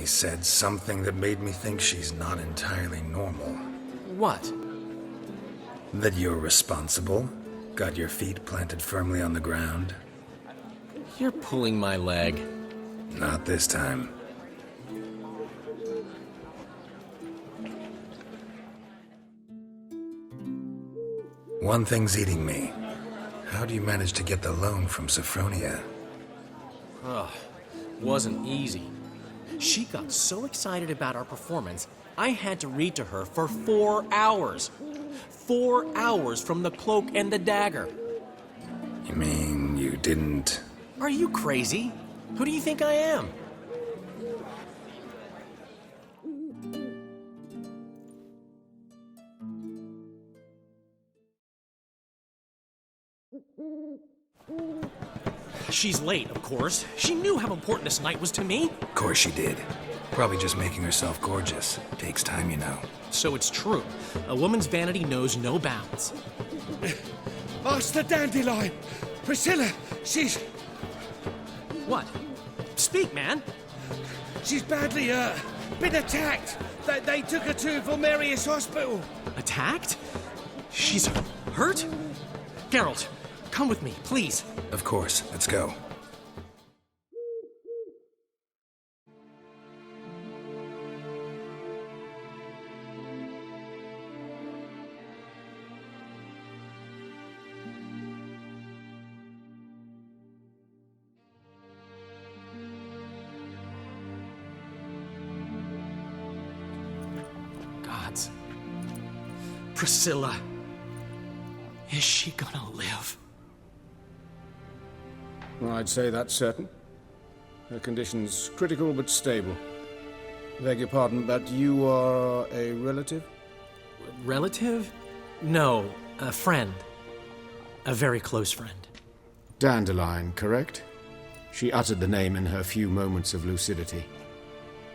She said something that made me think she's not entirely normal. What? That you're responsible, got your feet planted firmly on the ground. You're pulling my leg. Not this time. One thing's eating me. How do you manage to get the loan from Sophronia? Ugh, wasn't easy. She got so excited about our performance, I had to read to her for 4 hours. 4 hours from the cloak and the dagger. You mean you didn't... Are you crazy? Who do you think I am? She's late, of course. She knew how important this night was to me. Of course she did. Probably just making herself gorgeous. Takes time, you know. So it's true. A woman's vanity knows no bounds. Master Dandelion! Priscilla, she's... What? Speak, man. She's badly, been attacked. They took her to Vulmerius Hospital. Attacked? She's hurt? Geralt, come with me, please. Of course. Let's go. Gods. Priscilla. Is she gonna live? I'd say that's certain. Her condition's critical but stable. Beg your pardon, but you are a relative? Relative? No, a friend. A very close friend. Dandelion, correct? She uttered the name in her few moments of lucidity.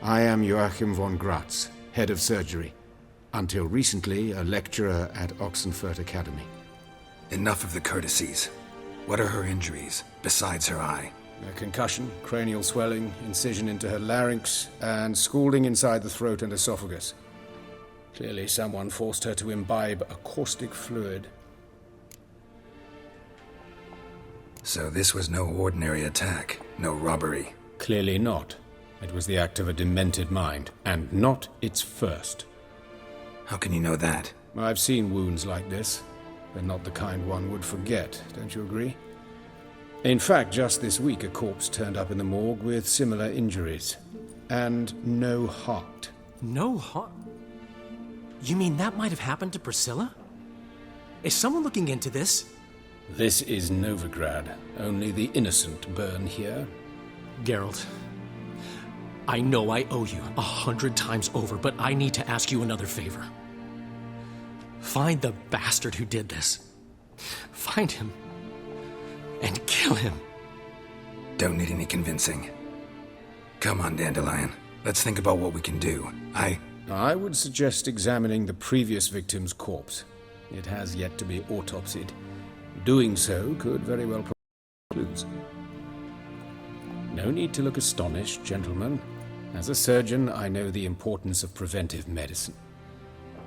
I am Joachim von Gratz, head of surgery. Until recently, a lecturer at Oxenfurt Academy. Enough of the courtesies. What are her injuries, besides her eye? A concussion, cranial swelling, incision into her larynx, and scalding inside the throat and esophagus. Clearly someone forced her to imbibe a caustic fluid. So this was no ordinary attack, no robbery. Clearly not. It was the act of a demented mind, and not its first. How can you know that? I've seen wounds like this. They're not the kind one would forget, don't you agree? In fact, just this week a corpse turned up in the morgue with similar injuries. And no heart. No heart? You mean that might have happened to Priscilla? Is someone looking into this? This is Novigrad. Only the innocent burn here. Geralt, I know I owe you 100 times over, but I need to ask you another favor. Find the bastard who did this. Find him. And kill him. Don't need any convincing. Come on, Dandelion. Let's think about what we can do. I would suggest examining the previous victim's corpse. It has yet to be autopsied. Doing so could very well provide clues. No need to look astonished, gentlemen. As a surgeon, I know the importance of preventive medicine.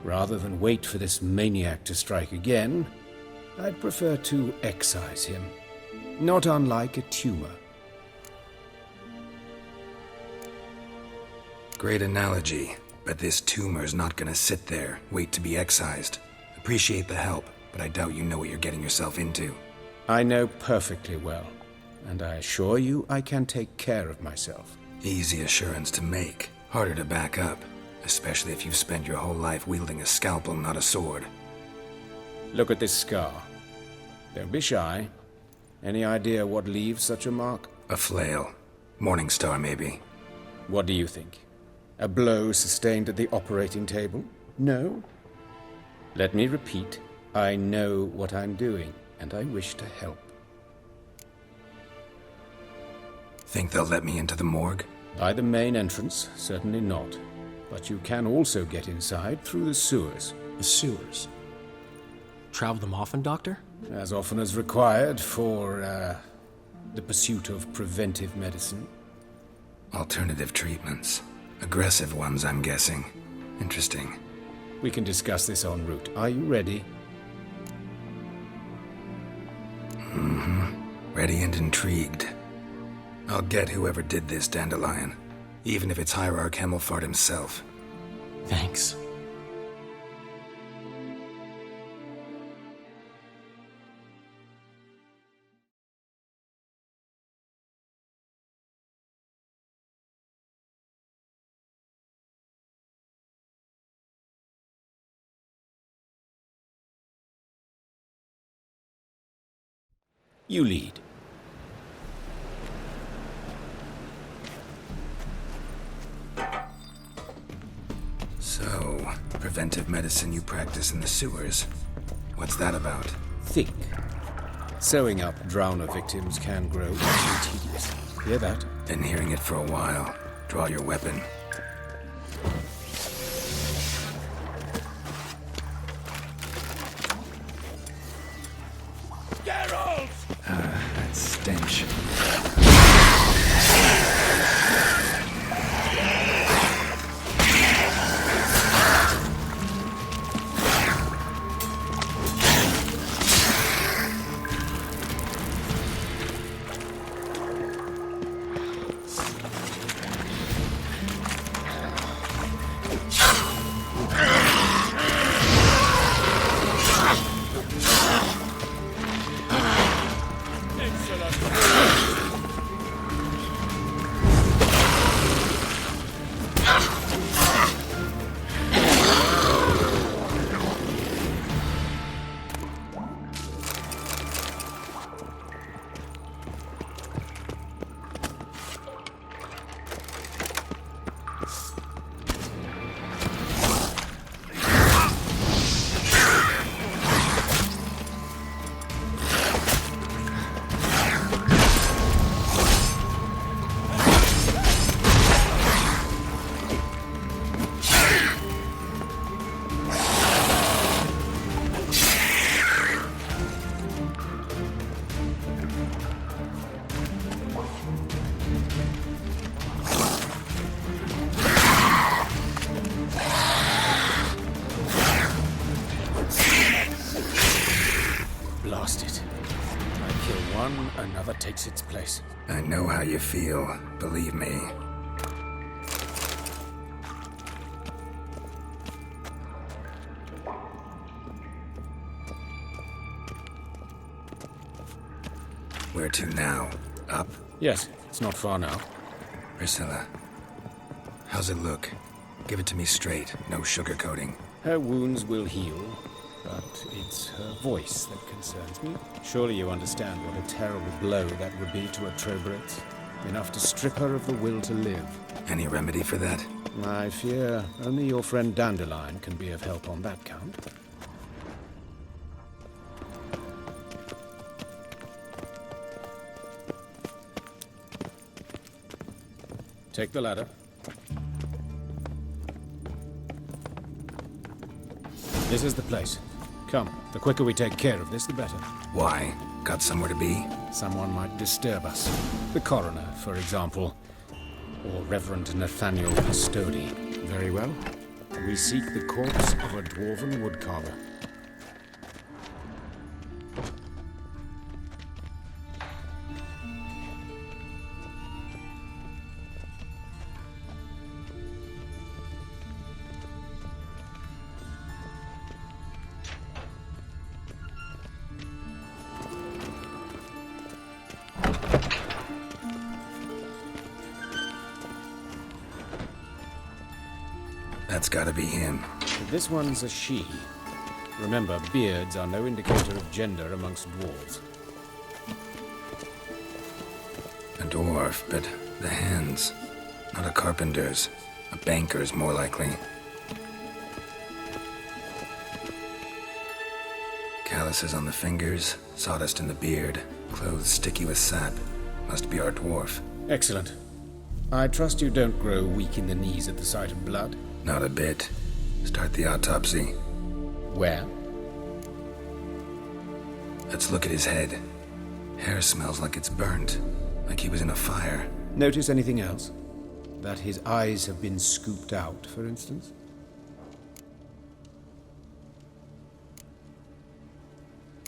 Rather than wait for this maniac to strike again, I'd prefer to excise him. Not unlike a tumor. Great analogy, but this tumor's not gonna sit there, wait to be excised. Appreciate the help, but I doubt you know what you're getting yourself into. I know perfectly well, and I assure you I can take care of myself. Easy assurance to make, harder to back up. Especially if you've spent your whole life wielding a scalpel, not a sword. Look at this scar. Don't be shy. Any idea what leaves such a mark? A flail. Morningstar, maybe. What do you think? A blow sustained at the operating table? No? Let me repeat. I know what I'm doing, and I wish to help. Think they'll let me into the morgue? By the main entrance, certainly not. But you can also get inside through the sewers. The sewers? Travel them often, Doctor? As often as required for, the pursuit of preventive medicine. Alternative treatments. Aggressive ones, I'm guessing. Interesting. We can discuss this en route. Are you ready? Ready and intrigued. I'll get whoever did this, Dandelion. Even if it's Hierarch Hemmelfart himself. Thanks. You lead. So, preventive medicine you practice in the sewers. What's that about? Think. Sewing up drowner victims can grow too tedious. Hear that? Been hearing it for a while. Draw your weapon. Geralt! That stench. Blast it. I kill one, another takes its place. I know how you feel, believe me. Where to now? Up? Yes, it's not far now. Priscilla. How's it look? Give it to me straight, no sugarcoating. Her wounds will heal, but it's her voice that concerns me. Surely you understand what a terrible blow that would be to a Trobrex. Enough to strip her of the will to live. Any remedy for that? I fear only your friend Dandelion can be of help on that count. Take the ladder. This is the place. Come, the quicker we take care of this, the better. Why? Got somewhere to be? Someone might disturb us. The coroner, for example. Or Reverend Nathaniel Custody. Very well. We seek the corpse of a dwarven woodcarver. That's gotta be him. This one's a she. Remember, beards are no indicator of gender amongst dwarves. A dwarf, but the hands. Not a carpenter's. A banker's, more likely. Calluses on the fingers, sawdust in the beard, clothes sticky with sap. Must be our dwarf. Excellent. I trust you don't grow weak in the knees at the sight of blood. Not a bit. Start the autopsy. Where? Let's look at his head. Hair smells like it's burnt. Like he was in a fire. Notice anything else? That his eyes have been scooped out, for instance?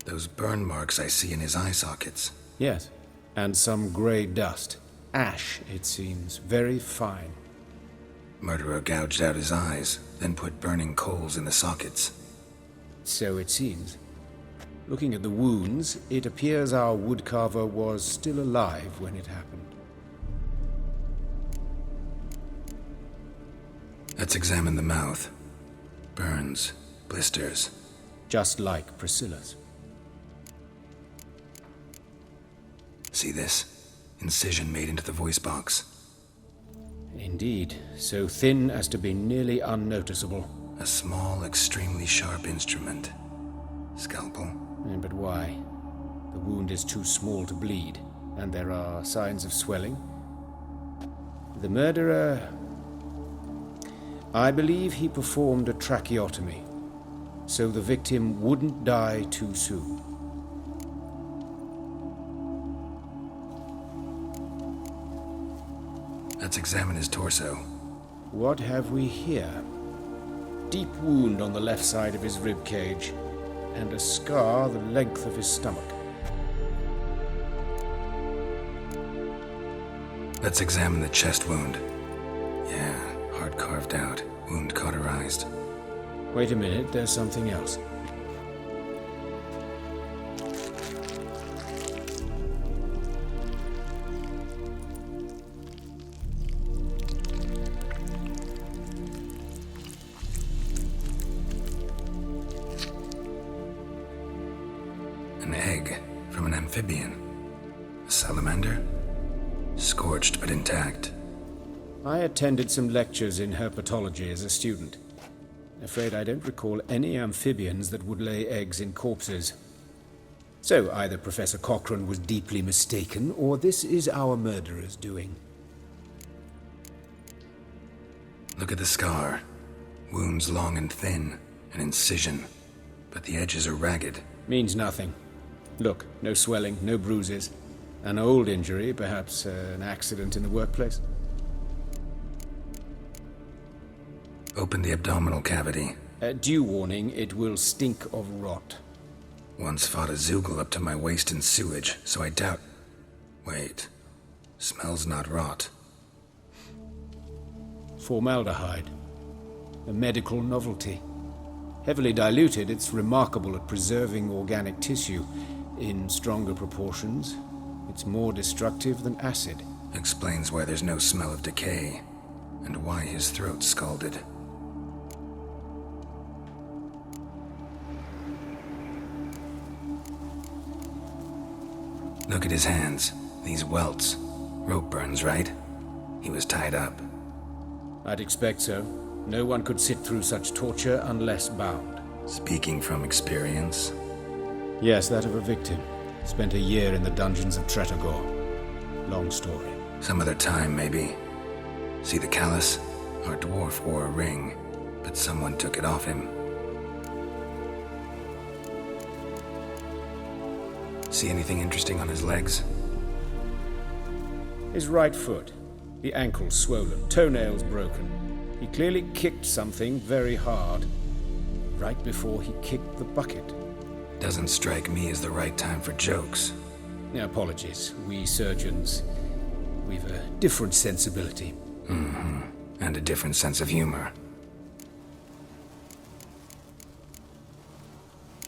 Those burn marks I see in his eye sockets. Yes, and some grey dust. Ash, it seems, very fine. Murderer gouged out his eyes, then put burning coals in the sockets. So it seems. Looking at the wounds, it appears our woodcarver was still alive when it happened. Let's examine the mouth. Burns, blisters. Just like Priscilla's. See this? Incision made into the voice box. Indeed, so thin as to be nearly unnoticeable. A small, extremely sharp instrument. Scalpel. But why? The wound is too small to bleed, and there are signs of swelling. The murderer... I believe he performed a tracheotomy, so the victim wouldn't die too soon. Let's examine his torso. What have we here? Deep wound on the left side of his rib cage, and a scar the length of his stomach. Let's examine the chest wound. Yeah, heart carved out, wound cauterized. Wait a minute, there's something else. An egg from an amphibian. A salamander? Scorched but intact. I attended some lectures in herpetology as a student. Afraid I don't recall any amphibians that would lay eggs in corpses. So either Professor Cochrane was deeply mistaken, or this is our murderer's doing. Look at the scar. Wounds long and thin. An incision. But the edges are ragged. Means nothing. Look, no swelling, no bruises. An old injury, perhaps an accident in the workplace. Open the abdominal cavity. Due warning, it will stink of rot. Once fought a Zoogle up to my waist in sewage, so I doubt... Wait. Smells not rot. Formaldehyde. A medical novelty. Heavily diluted, it's remarkable at preserving organic tissue. In stronger proportions, it's more destructive than acid. Explains why there's no smell of decay, and why his throat's scalded. Look at his hands. These welts. Rope burns, right? He was tied up. I'd expect so. No one could sit through such torture unless bound. Speaking from experience? Yes, that of a victim. Spent a year in the dungeons of Tretogor. Long story. Some other time, maybe. See the callus? Our dwarf wore a ring, but someone took it off him. See anything interesting on his legs? His right foot. The ankle swollen, toenails broken. He clearly kicked something very hard. Right before he kicked the bucket. Doesn't strike me as the right time for jokes. Apologies. We surgeons, we've a different sensibility. Mm-hmm. And a different sense of humor.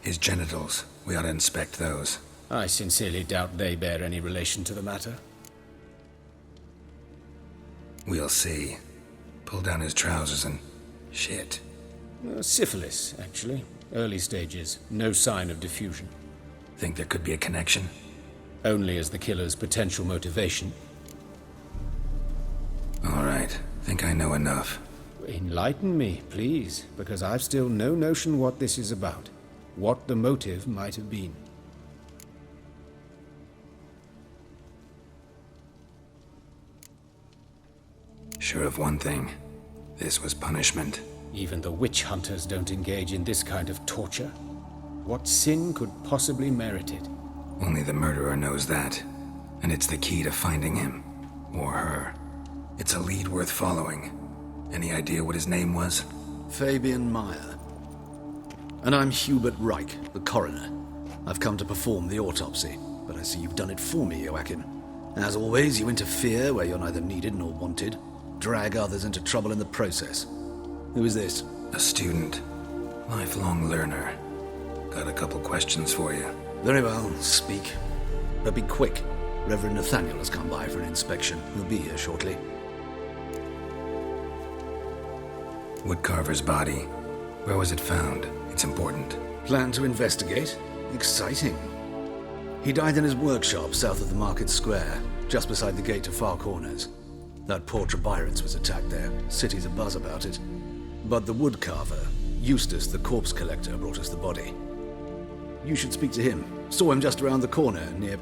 His genitals. We ought to inspect those. I sincerely doubt they bear any relation to the matter. We'll see. Pull down his trousers and... shit. Syphilis, actually. Early stages. No sign of diffusion. Think there could be a connection? Only as the killer's potential motivation. All right. Think I know enough. Enlighten me, please, because I've still no notion what this is about. What the motive might have been. Sure of one thing. This was punishment. Even the witch hunters don't engage in this kind of torture. What sin could possibly merit it? Only the murderer knows that. And it's the key to finding him. Or her. It's a lead worth following. Any idea what his name was? Fabian Meyer. And I'm Hubert Reich, the coroner. I've come to perform the autopsy, but I see you've done it for me, Joachim. As always, you interfere where you're neither needed nor wanted, drag others into trouble in the process. Who is this? A student. Lifelong learner. Got a couple questions for you. Very well, speak. But be quick. Reverend Nathaniel has come by for an inspection. He'll be here shortly. Woodcarver's body. Where was it found? It's important. Plan to investigate? Exciting. He died in his workshop south of the market square, just beside the gate to Far Corners. That poor Trebirans was attacked there. City's abuzz about it. But the woodcarver, Eustace the corpse collector, brought us the body. You should speak to him. Saw him just around the corner near...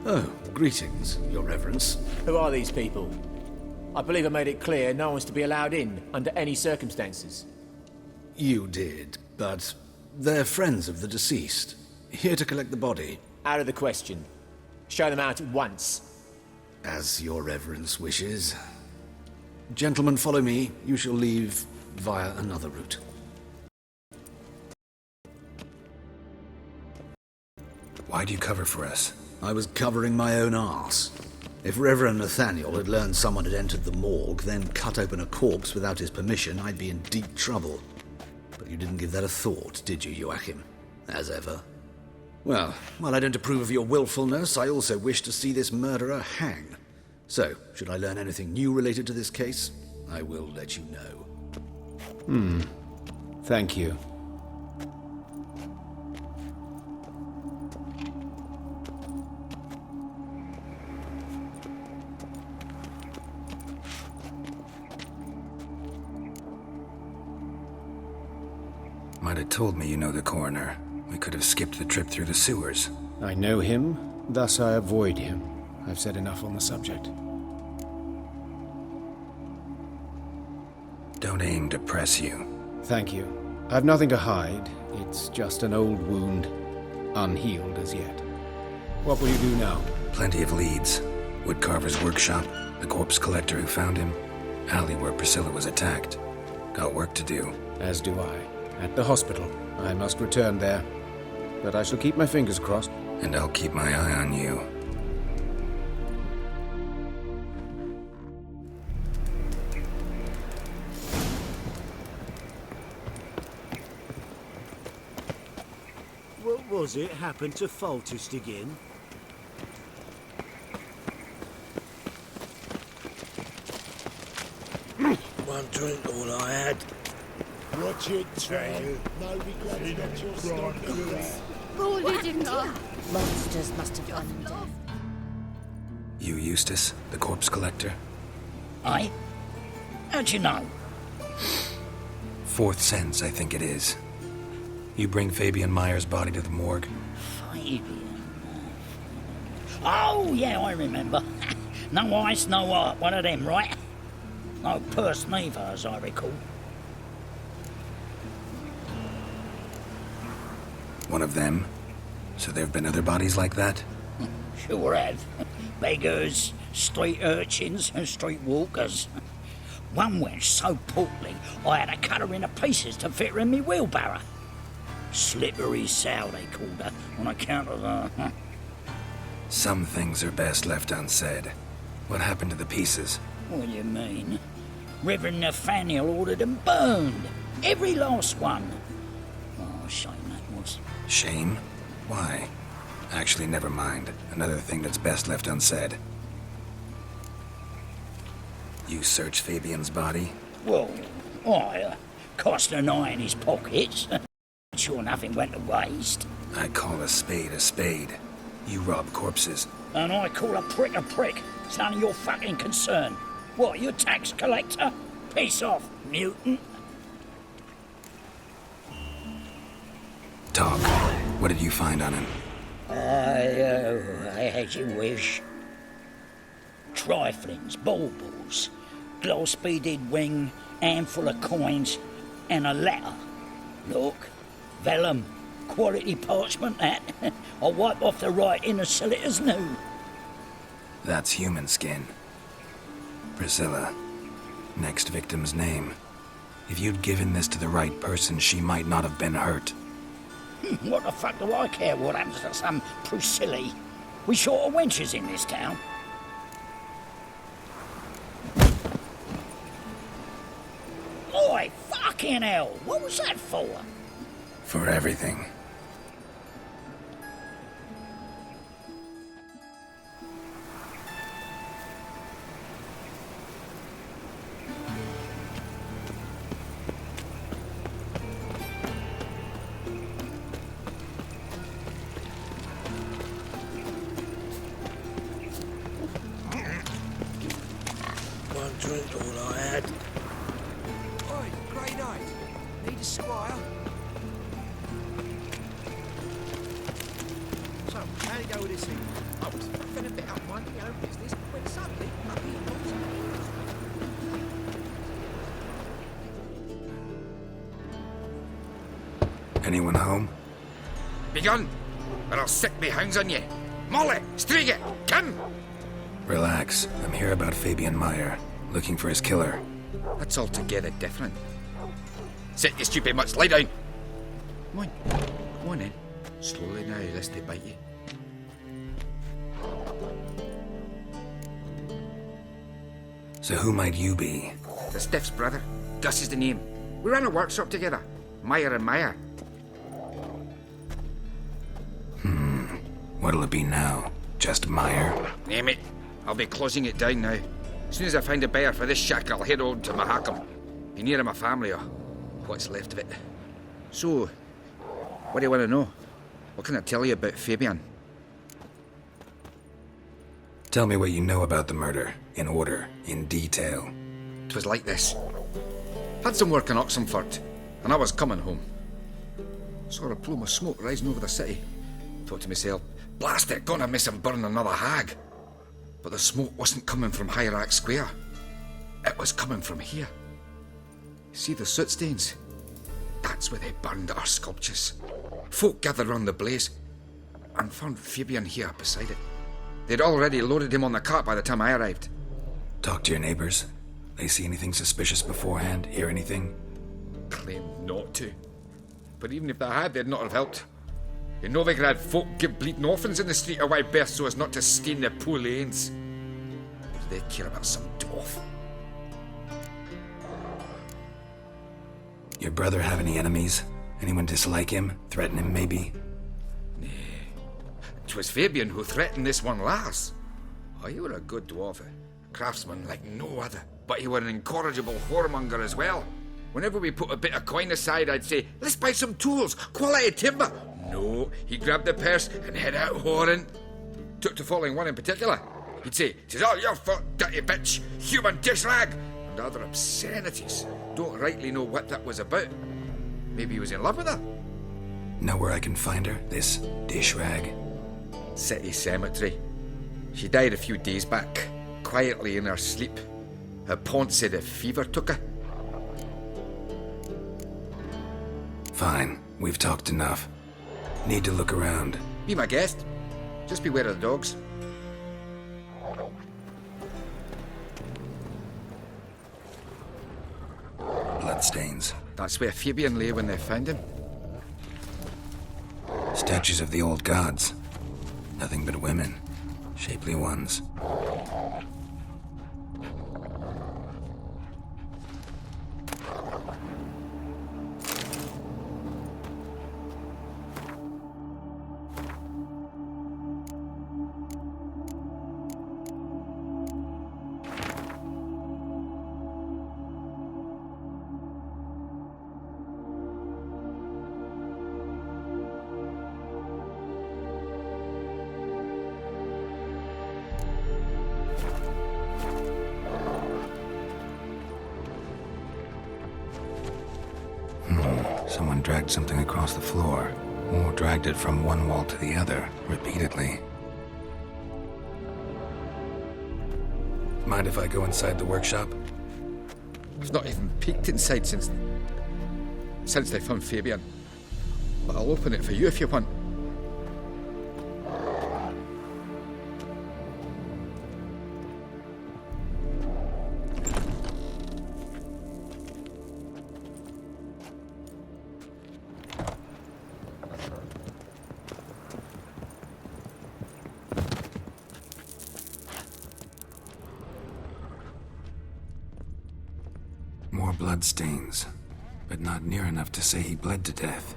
Oh, greetings, Your Reverence. Who are these people? I believe I made it clear no one's to be allowed in under any circumstances. You did, but they're friends of the deceased. Here to collect the body. Out of the question. Show them out at once. As Your Reverence wishes. Gentlemen, follow me. You shall leave via another route. Why do you cover for us? I was covering my own arse. If Reverend Nathaniel had learned someone had entered the morgue, then cut open a corpse without his permission, I'd be in deep trouble. But you didn't give that a thought, did you, Joachim? As ever. Well, while I don't approve of your willfulness, I also wish to see this murderer hang. So, should I learn anything new related to this case, I will let you know. Thank you. Might have told me you know the coroner. We could have skipped the trip through the sewers. I know him, thus I avoid him. I've said enough on the subject. Don't aim to press you. Thank you. I've nothing to hide. It's just an old wound, unhealed as yet. What will you do now? Plenty of leads. Woodcarver's workshop, the corpse collector who found him, alley where Priscilla was attacked. Got work to do. As do I. At the hospital. I must return there. But I shall keep my fingers crossed. And I'll keep my eye on you. What was it happened to Foltest again? One drink all I had. Watch it, Tom. Novigrad's not your stock. Oh, didn't monsters must have gone deaf. You Eustace, the corpse collector? Aye? How'd you know? Fourth sense, I think it is. You bring Fabian Meyer's body to the morgue? Fabian. Oh, yeah, I remember. No ice, no art, one of them, right? No purse neither, as I recall. One of them? So there have been other bodies like that? Sure have. Beggars, street urchins, and street walkers. One wench so portly, I had to cut her into pieces to fit her in me wheelbarrow. Slippery sow, they called her, on account of her. Some things are best left unsaid. What happened to the pieces? What do you mean? Reverend Nathaniel ordered them burned. Every last one. Oh, shame that was. Shame? Why? Actually, never mind. Another thing that's best left unsaid. You searched Fabian's body? Well, I cast an eye in his pockets. Sure nothing went to waste. I call a spade a spade. You rob corpses. And I call a prick a prick. It's none of your fucking concern. What, you tax collector? Piss off, mutant. Talk. What did you find on him? As you wish. Triflings, baubles, gloss-beaded ring, handful of coins, and a letter. Look, vellum, quality parchment, that. I'll wipe off the writing and sell it as new. That's human skin. Priscilla. Next victim's name. If you'd given this to the right person, she might not have been hurt. What the fuck do I care what happens to some Priscilla? We short of wenches in this town. Oi, fucking hell! What was that for? For everything. One drink all I had. Oi, grey knight. Need a squire? So, how'd it go with this thing? I was faffing a bit up minding my own business when suddenly up here comes Anyone home? Begun, or I'll sick me hounds on you. Molly, Striga, come! Relax. I'm here about Fabian Meyer, looking for his killer. That's altogether different. Sit, you stupid mutts, lie down. Come on then. Slowly now, lest they bite you. So who might you be? The Stiff's brother. Gus is the name. We ran a workshop together. Meyer and Meyer. What'll it be now? Just Meyer? Name it. I'll be closing it down now. As soon as I find a buyer for this shack, I'll head on to Mahakam. Be near my family, or what's left of it. So, what do you want to know? What can I tell you about Fabian? Tell me what you know about the murder, in order, in detail. 'Twas like this. Had some work in Oxenford, and I was coming home. Saw a plume of smoke rising over the city. Thought to myself, blast it, gonna miss him burn another hag. But the smoke wasn't coming from Hierarch Square. It was coming from here. See the soot stains? That's where they burned our sculptures. Folk gathered round the blaze and found Fabian here beside it. They'd already loaded him on the cart by the time I arrived. Talk to your neighbors. They see anything suspicious beforehand? Hear anything? Claimed not to. But even if they had, they'd not have helped. In Novigrad, folk give bleeding orphans in the street a wide berth so as not to stain their poor lanes. Do they care about some dwarf? Your brother have any enemies? Anyone dislike him? Threaten him, maybe? Nay. 'Twas Fabian who threatened this one last. Oh, he were a good dwarf, a craftsman like no other. But he were an incorrigible whoremonger as well. Whenever we put a bit of coin aside, I'd say, let's buy some tools, quality timber. No, he grabbed the purse and head out whoring. Took to following one in particular. He'd say, "'Tis all your fault, dirty bitch, human dish rag," and other obscenities. Don't rightly know what that was about. Maybe he was in love with her. Know where I can find her, this dish rag? City cemetery. She died a few days back, quietly in her sleep. Her pont said a fever took her. Fine, we've talked enough. Need to look around. Be my guest. Just beware of the dogs. Bloodstains. That's where Fabian lay when they found him. Statues of the old gods. Nothing but women. Shapely ones. Someone dragged something across the floor, or dragged it from one wall to the other, repeatedly. Mind if I go inside the workshop? I've not even peeked inside since they found Fabian. But I'll open it for you if you want. More bloodstains, but not near enough to say he bled to death.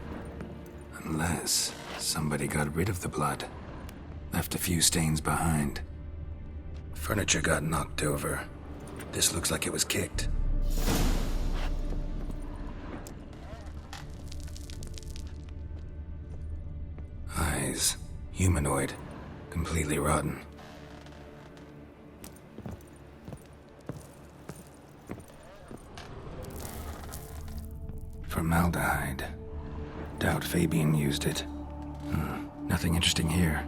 Unless somebody got rid of the blood, left a few stains behind. Furniture got knocked over. This looks like it was kicked. Eyes, humanoid, completely rotten. Formaldehyde. Doubt Fabian used it. Nothing interesting here.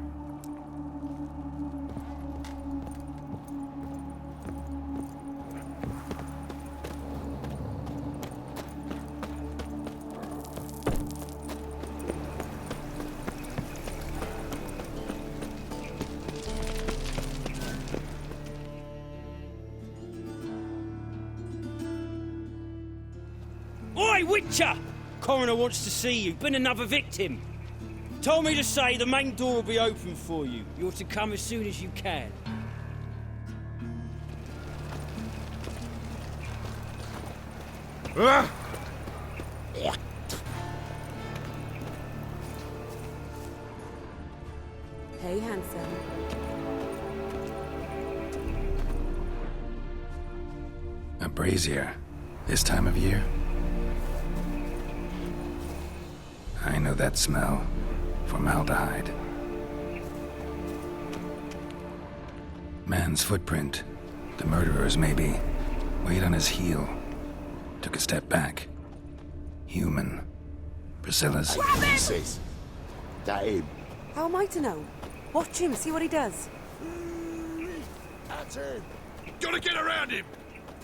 Oi, Witcher! Coroner wants to see you. Been another victim. Told me to say the main door will be open for you. You're to come as soon as you can. Hey, handsome. A brazier. This time of year? I know that smell. Formaldehyde. Man's footprint. The murderer's, maybe. Weight on his heel. Took a step back. Human. Priscilla's. Sis, that him. How am I to know? Watch him, see what he does. That's him. Gotta get around him!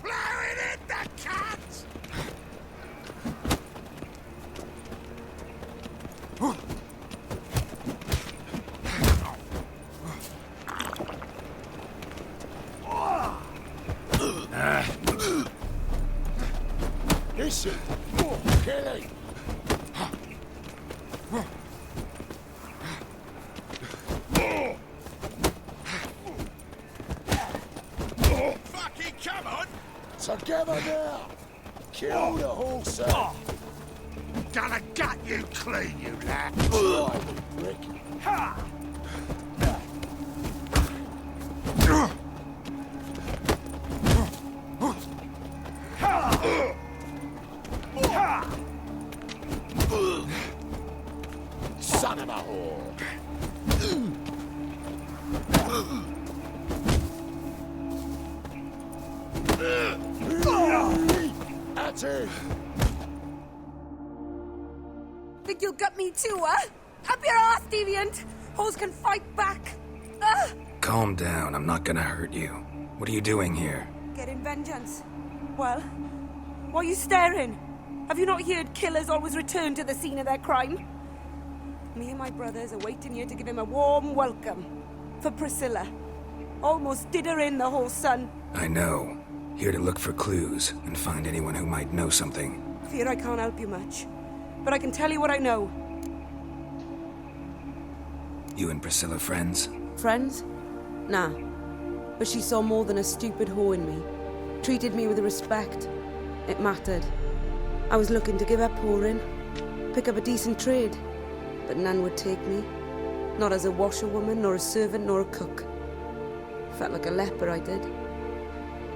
Blowing in the cat! Listen, killing. Fucking come on! Together now! Kill the horse! Gonna gut you clean, you lad! Right, you prick! Ha! Son of a whore! That's it! Think you'll gut me too, huh? Up your ass, deviant! Hoes can fight back! Calm down, I'm not gonna hurt you. What are you doing here? Getting vengeance. Well, why are you staring? Have you not heard killers always return to the scene of their crime? Me and my brothers are waiting here to give him a warm welcome. For Priscilla. Almost did her in, the whole son. I know. Here to look for clues and find anyone who might know something. Fear I can't help you much. But I can tell you what I know. You and Priscilla friends? Friends? Nah. But she saw more than a stupid whore in me. Treated me with respect. It mattered. I was looking to give up whoring. Pick up a decent trade. But none would take me. Not as a washerwoman, nor a servant, nor a cook. Felt like a leper, I did.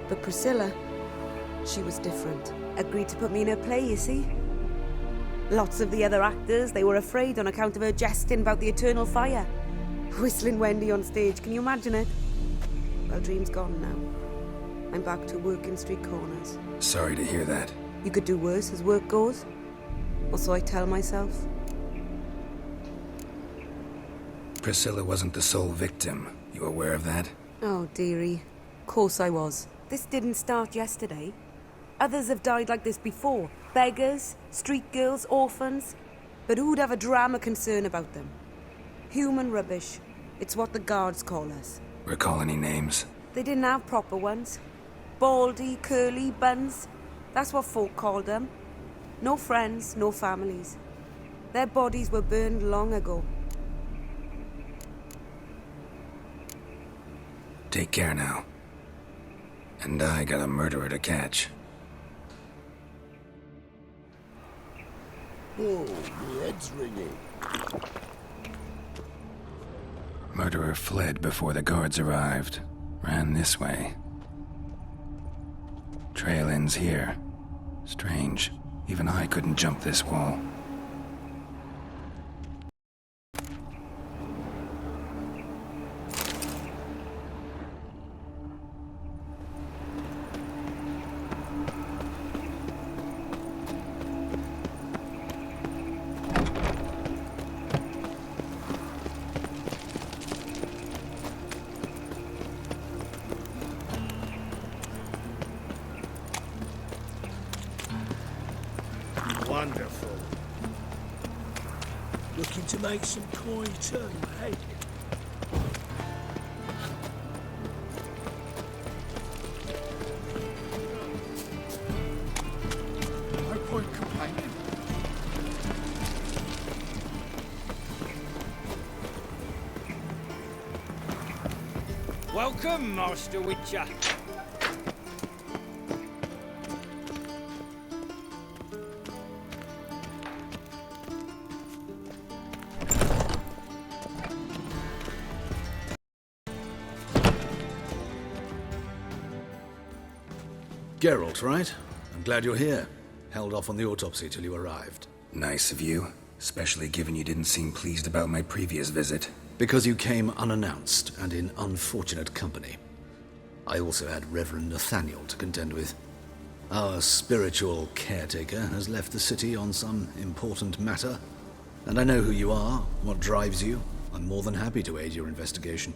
But Priscilla, she was different. Agreed to put me in her play, you see? Lots of the other actors, they were afraid on account of her jesting about the eternal fire. Whistling Wendy on stage, can you imagine it? Well, dream's gone now. I'm back to working street corners. Sorry to hear that. You could do worse as work goes. Or so I tell myself. Priscilla wasn't the sole victim. You aware of that? Oh, dearie. Course I was. This didn't start yesterday. Others have died like this before. Beggars, street girls, orphans. But who'd have a drama concern about them? Human rubbish. It's what the guards call us. Recall any names? They didn't have proper ones. Baldy, curly, buns. That's what folk called them. No friends, no families. Their bodies were burned long ago. Take care now. And I got a murderer to catch. Oh, my head's ringing. Murderer fled before the guards arrived. Ran this way. Trail ends here. Strange. Even I couldn't jump this wall. Wonderful. Looking to make some coin turn, mate. No point complaining. Welcome, Master Witcher. Geralt, right? I'm glad you're here. Held off on the autopsy till you arrived. Nice of you, especially given you didn't seem pleased about my previous visit. Because you came unannounced and in unfortunate company. I also had Reverend Nathaniel to contend with. Our spiritual caretaker has left the city on some important matter, and I know who you are, what drives you. I'm more than happy to aid your investigation.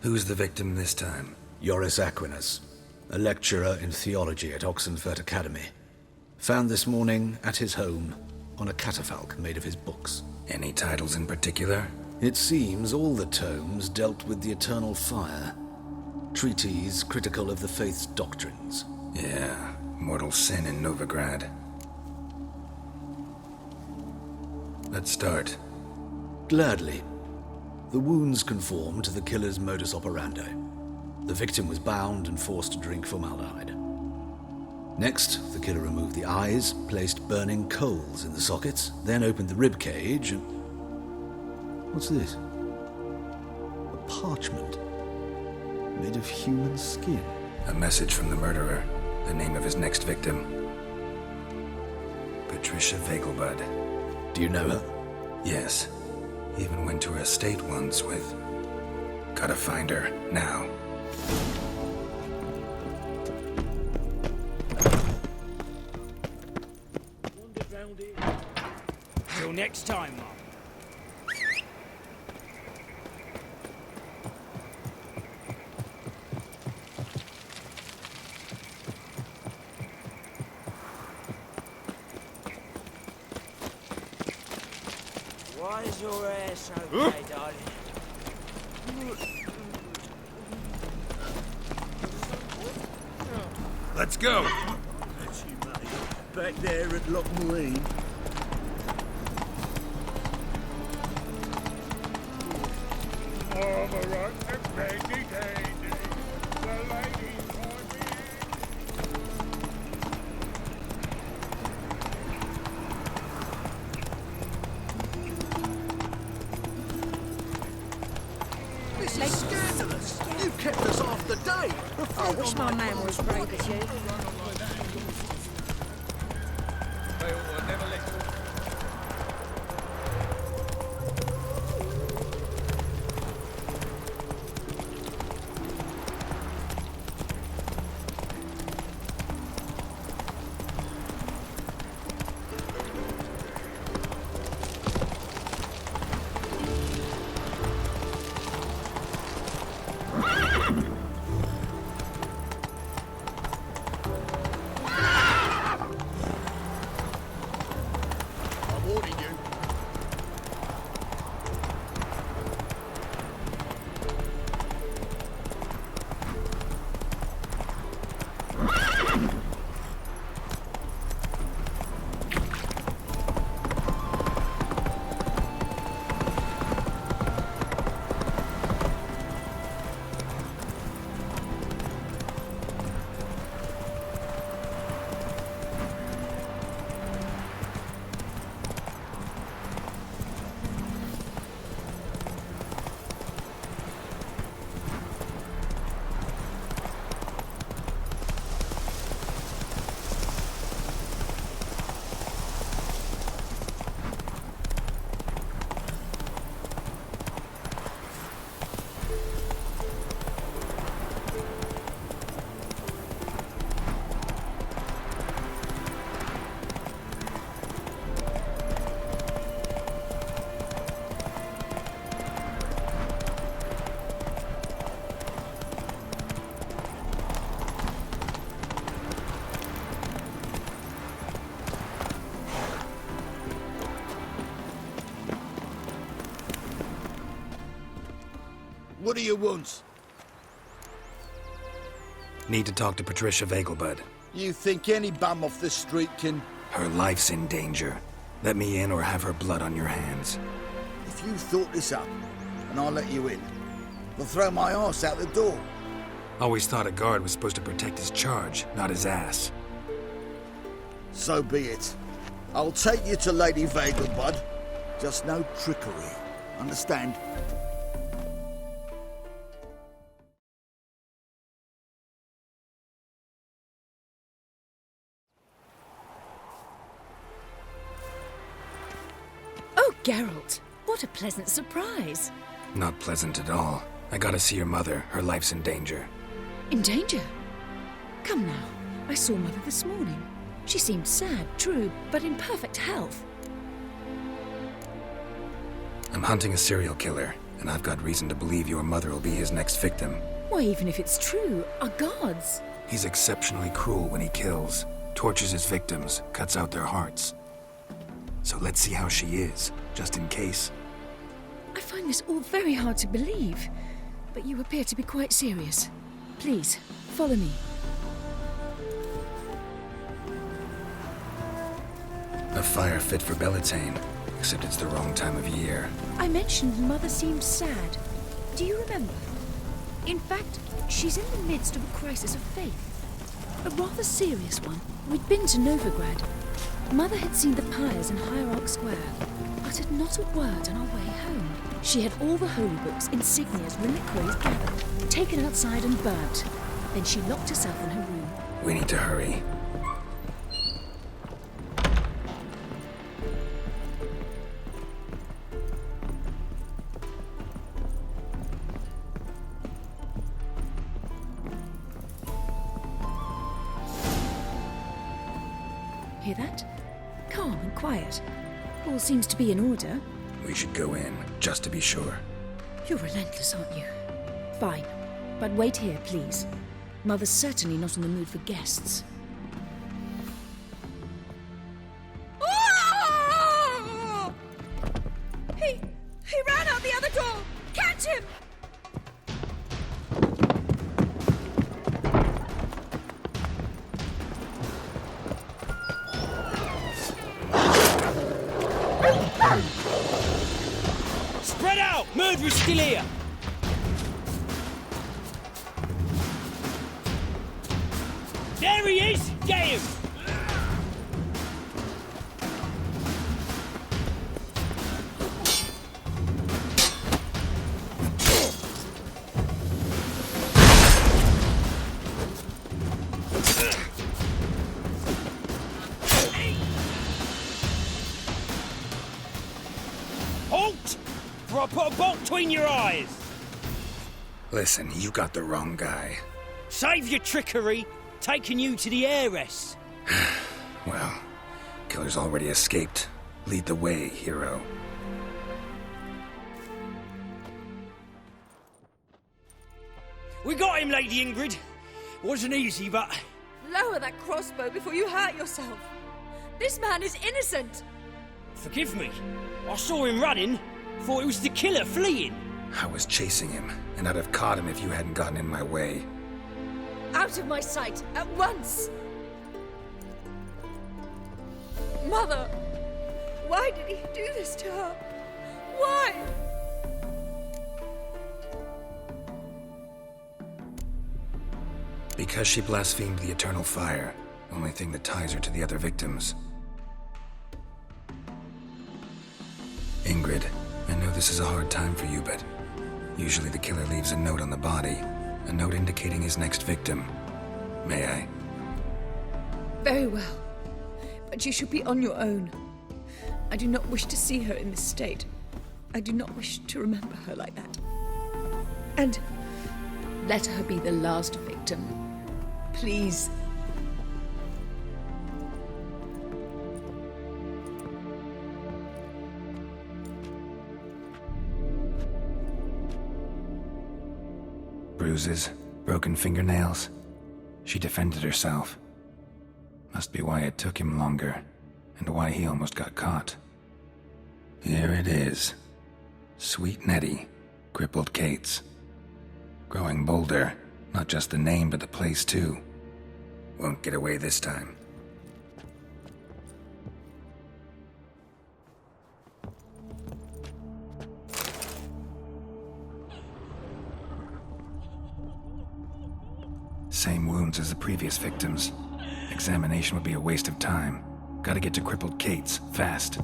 Who's the victim this time? Joris Aquinas, a lecturer in theology at Oxenfurt Academy. Found this morning at his home on a catafalque made of his books. Any titles in particular? It seems all the tomes dealt with the eternal fire. Treatises critical of the faith's doctrines. Yeah, mortal sin in Novigrad. Let's start. Gladly. The wounds conform to the killer's modus operandi. The victim was bound and forced to drink formaldehyde. Next, the killer removed the eyes, placed burning coals in the sockets, then opened the rib cage and... What's this? A parchment made of human skin. A message from the murderer. The name of his next victim. Patricia Vegelbud. Do you know her? Yes. Even went to her estate once with... Gotta find her, now. Till next time, Mom. Why is your hair so grey, darling? Let's go. That's you, mate. Back there at Loch Marine. This is scandalous. You kept us half the day. I wish my man was brave as you. What do you want? Need to talk to Patricia Vegelbud. You think any bum off the street can... Her life's in danger. Let me in or have her blood on your hands. If you thought this up, and I'll let you in, I'll throw my arse out the door. Always thought a guard was supposed to protect his charge, not his ass. So be it. I'll take you to Lady Vegelbud. Just no trickery. Understand? Oh, Geralt, what a pleasant surprise. Not pleasant at all. I gotta see your mother. Her life's in danger. In danger? Come now, I saw Mother this morning. She seemed sad, true, but in perfect health. I'm hunting a serial killer, and I've got reason to believe your mother will be his next victim. Why, even if it's true, our gods. He's exceptionally cruel when he kills, tortures his victims, cuts out their hearts. So let's see how she is, just in case. I find this all very hard to believe, but you appear to be quite serious. Please, follow me. A fire fit for Bellatane, except it's the wrong time of year. I mentioned Mother seemed sad. Do you remember? In fact, she's in the midst of a crisis of faith. A rather serious one. We'd been to Novigrad. Mother had seen the pyres in Hierarch Square, uttered not a word on our way home. She had all the holy books, insignias, reliquaries gathered, taken outside and burnt. Then she locked herself in her room. We need to hurry. Hear that? Calm and quiet. All seems to be in order. We should go in, just to be sure. You're relentless, aren't you? Fine. But wait here, please. Mother's certainly not in the mood for guests. Oh! He ran out the other door! Catch him! Spread out! Murderer's still here! There he is! Get him! Halt! Or I'll put a bolt between your eyes! Listen, you got the wrong guy. Save your trickery! Taking you to the heiress! Well, killer's already escaped. Lead the way, hero. We got him, Lady Ingrid. Wasn't easy, but... Lower that crossbow before you hurt yourself. This man is innocent. Forgive me. I saw him running. Thought it was the killer fleeing. I was chasing him, and I'd have caught him if you hadn't gotten in my way. Out of my sight, at once! Mother! Why did he do this to her? Why? Because she blasphemed the eternal fire. Only thing that ties her to the other victims. Ingrid, I know this is a hard time for you, but usually the killer leaves a note on the body. A note indicating his next victim. May I? Very well. But you should be on your own. I do not wish to see her in this state. I do not wish to remember her like that. And let her be the last victim. Please. Bruises, broken fingernails. She defended herself. Must be why it took him longer, and why he almost got caught. Here it is. Sweet Nettie, crippled Kate's. Growing bolder. Not just the name, but the place too. Won't get away this time. Same wounds as the previous victims. Examination would be a waste of time. Gotta get to crippled Kate's, fast.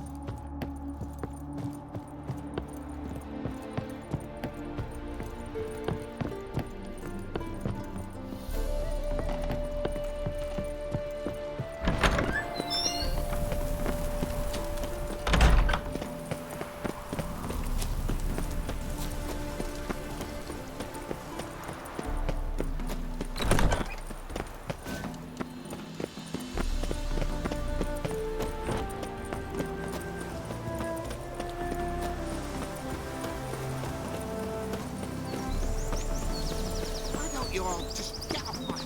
You all just get off my...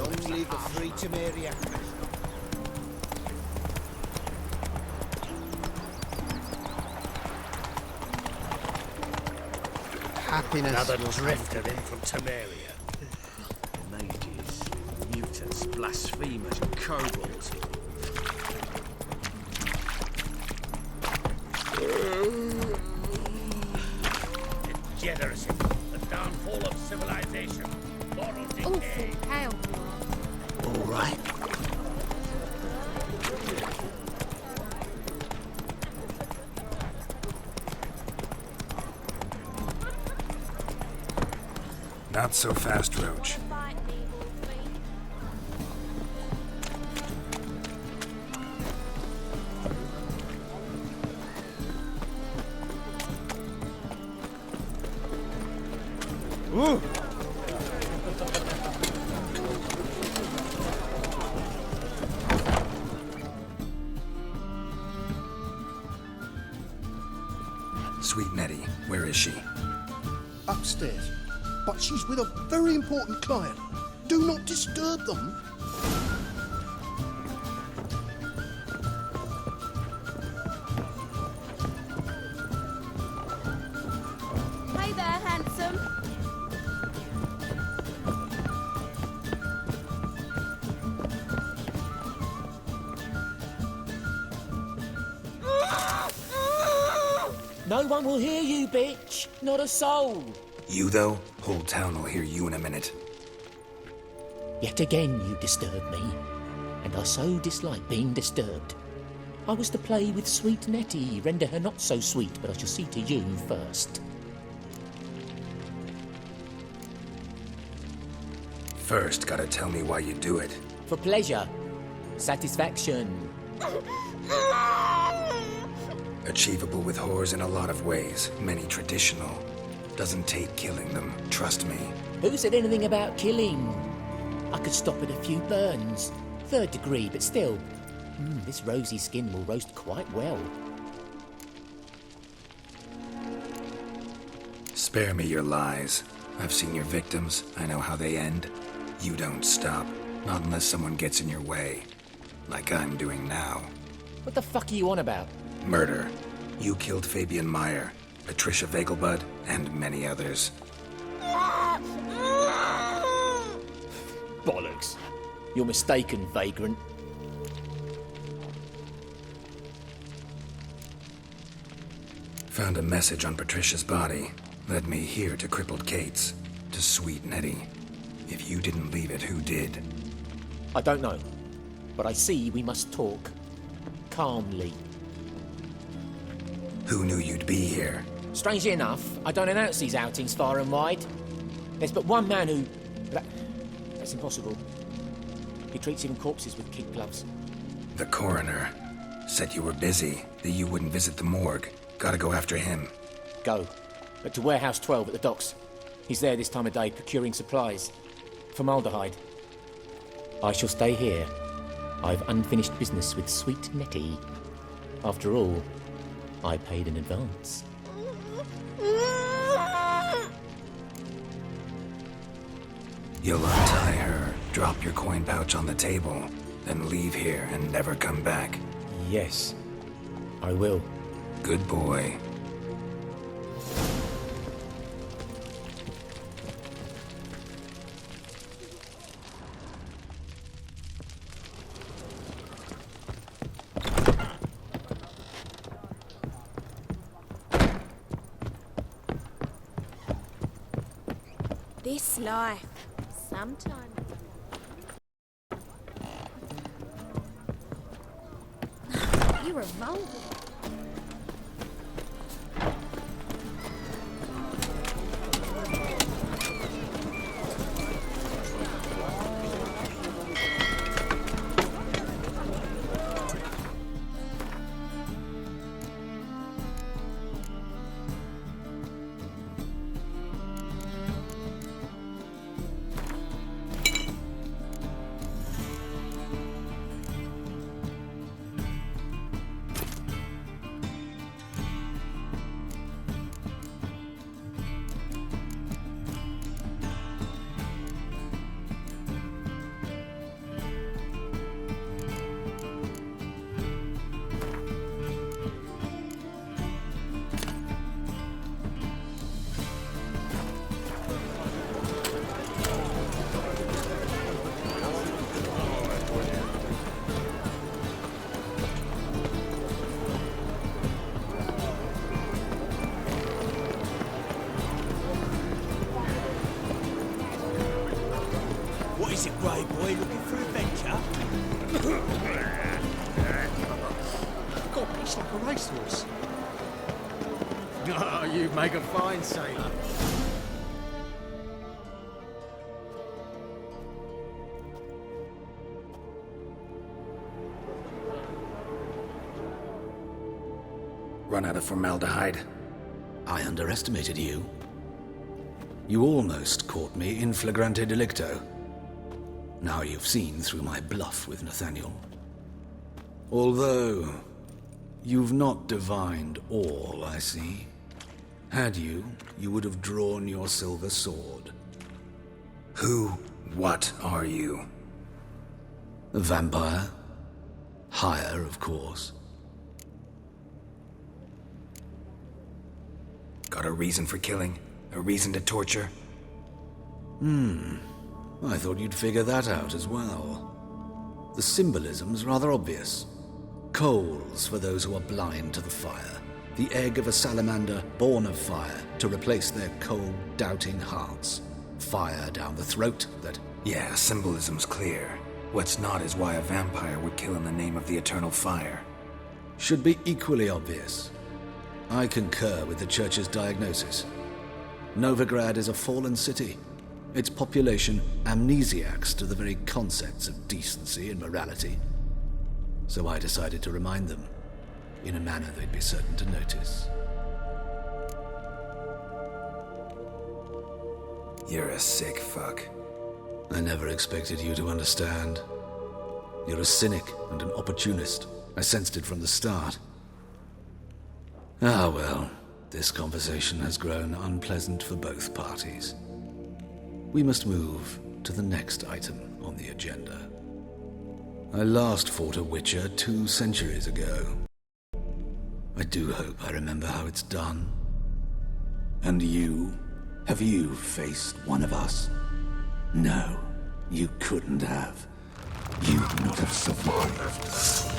Only the free Temeria. Happiness. Another drifter in from Temeria. Mages, mutants, blasphemers, kobolds. Degeneracy, the downfall of civilization, moral decay. Awful pale. All right. Not so fast, Roach. Ooh. Sweet Nettie, where is she? Upstairs. But she's with a very important client. Do not disturb them. Hey there, handsome. No one will hear you, bitch. Not a soul. You, though? Whole town will hear you in a minute. Yet again you disturb me, and I so dislike being disturbed. I was to play with sweet Nettie, render her not so sweet, but I shall see to you first. First, gotta tell me why you do it. For pleasure. Satisfaction. Achievable with whores in a lot of ways, many traditional. Doesn't take killing them, trust me. Who said anything about killing? I could stop at a few burns. 3rd degree, but still. This rosy skin will roast quite well. Spare me your lies. I've seen your victims. I know how they end. You don't stop. Not unless someone gets in your way. Like I'm doing now. What the fuck are you on about? Murder. You killed Fabian Meyer, Patricia Vegelbud, and many others. Bollocks. You're mistaken, vagrant. Found a message on Patricia's body. Led me here to crippled Kate's. To sweet Nettie. If you didn't leave it, who did? I don't know. But I see we must talk. Calmly. Who knew you'd be here? Strangely enough, I don't announce these outings far and wide. There's but one man who... That's impossible. He treats even corpses with kid gloves. The coroner. Said you were busy, that you wouldn't visit the morgue. Gotta go after him. Go. But to Warehouse 12 at the docks. He's there this time of day procuring supplies. Formaldehyde. I shall stay here. I've unfinished business with sweet Nettie. After all, I paid in advance. You'll untie her, drop your coin pouch on the table, then leave here and never come back. Yes, I will. Good boy. This life, sometimes. You're a vulgar. What is it, Grey Boy? Looking for adventure? God, it's like a racehorse. Oh, you make a fine sailor. Run out of formaldehyde. I underestimated you. You almost caught me in flagrante delicto. Now you've seen through my bluff with Nathaniel. Although, you've not divined all, I see. Had you, you would have drawn your silver sword. What are you? A vampire. Higher, of course. Got a reason for killing? A reason to torture? I thought you'd figure that out as well. The symbolism's rather obvious. Coals for those who are blind to the fire. The egg of a salamander born of fire to replace their cold, doubting hearts. Fire down the throat that... Yeah, symbolism's clear. What's not is why a vampire would kill in the name of the eternal fire. should be equally obvious. I concur with the Church's diagnosis. Novigrad is a fallen city. Its population amnesiacs to the very concepts of decency and morality. So I decided to remind them, in a manner they'd be certain to notice. You're a sick fuck. I never expected you to understand. You're a cynic and an opportunist. I sensed it from the start. Ah well, this conversation has grown unpleasant for both parties. We must move to the next item on the agenda. I last fought a Witcher 2 centuries ago. I do hope I remember how it's done. And you? Have you faced one of us? No, you couldn't have. You'd not have survived.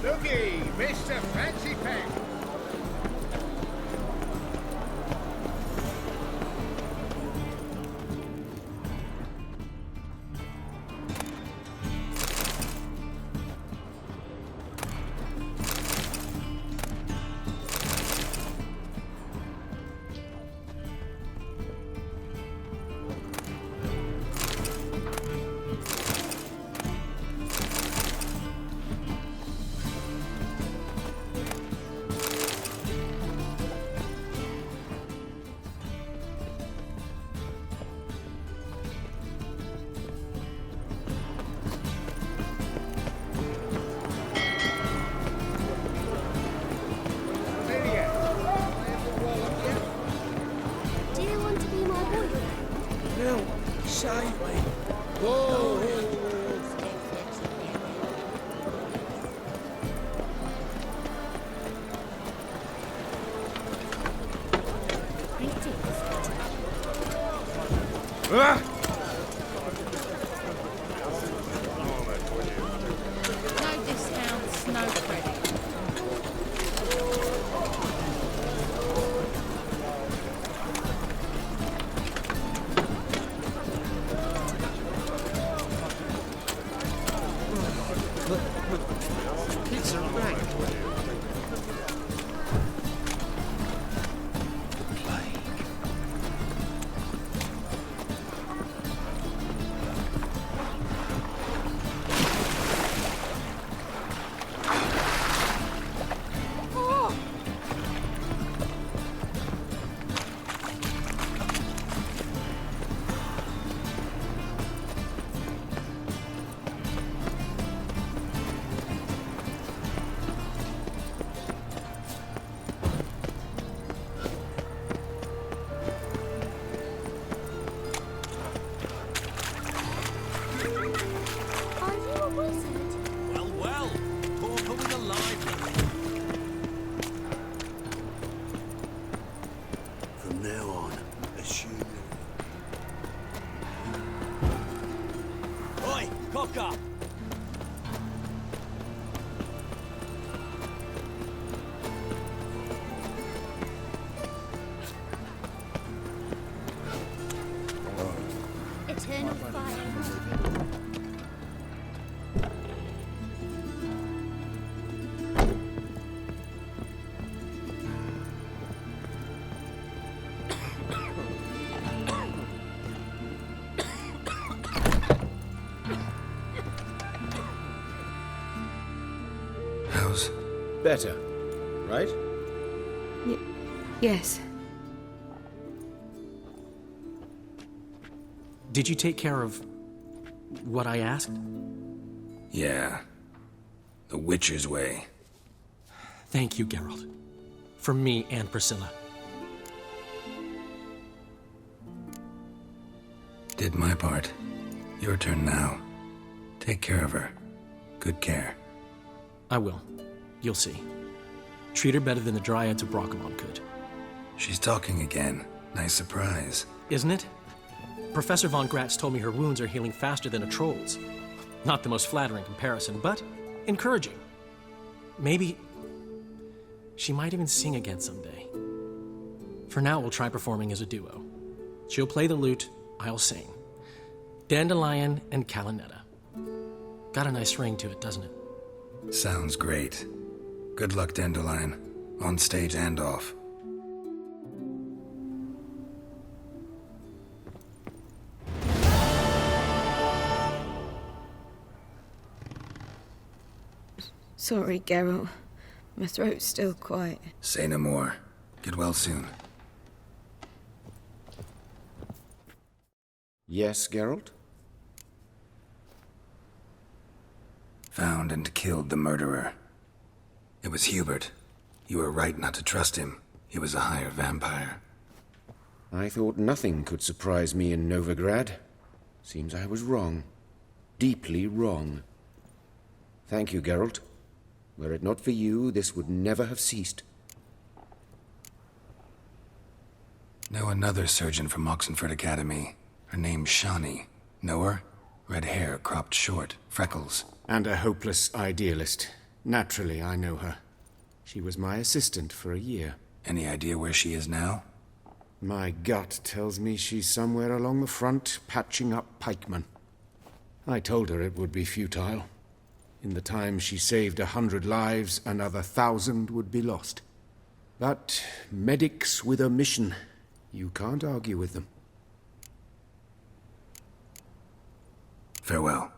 Looky, Mr. Fancy Pack. Save me. Whoa! Ah! No discounts, no credit. It's a rank. From now on, assume... Oi, cocker! How's... Better, right? Yes. Did you take care of what I asked? Yeah. The Witcher's way. Thank you, Geralt. From me and Priscilla. Did my part. Your turn now. Take care of her. Good care. I will. You'll see. Treat her better than the Dryads of Brockamon could. She's talking again. Nice surprise. Isn't it? Professor von Gratz told me her wounds are healing faster than a troll's. Not the most flattering comparison, but encouraging. Maybe she might even sing again someday. For now, we'll try performing as a duo. She'll play the lute, I'll sing. Dandelion and Calinetta. Got a nice ring to it, doesn't it? Sounds great. Good luck, Dandelion. On stage and off. Sorry, Geralt. My throat's still quiet. Say no more. Get well soon. Yes, Geralt? Found and killed the murderer. It was Hubert. You were right not to trust him. He was a higher vampire. I thought nothing could surprise me in Novigrad. Seems I was wrong. Deeply wrong. Thank you, Geralt. Were it not for you, this would never have ceased. Know another surgeon from Oxenford Academy. Her name's Shawnee. Know her? Red hair, cropped short, freckles. And a hopeless idealist. Naturally, I know her. She was my assistant for a year. Any idea where she is now? My gut tells me she's somewhere along the front, patching up pikemen. I told her it would be futile. In the time she saved 100 lives, another 1,000 would be lost. But medics with a mission, you can't argue with them. Farewell.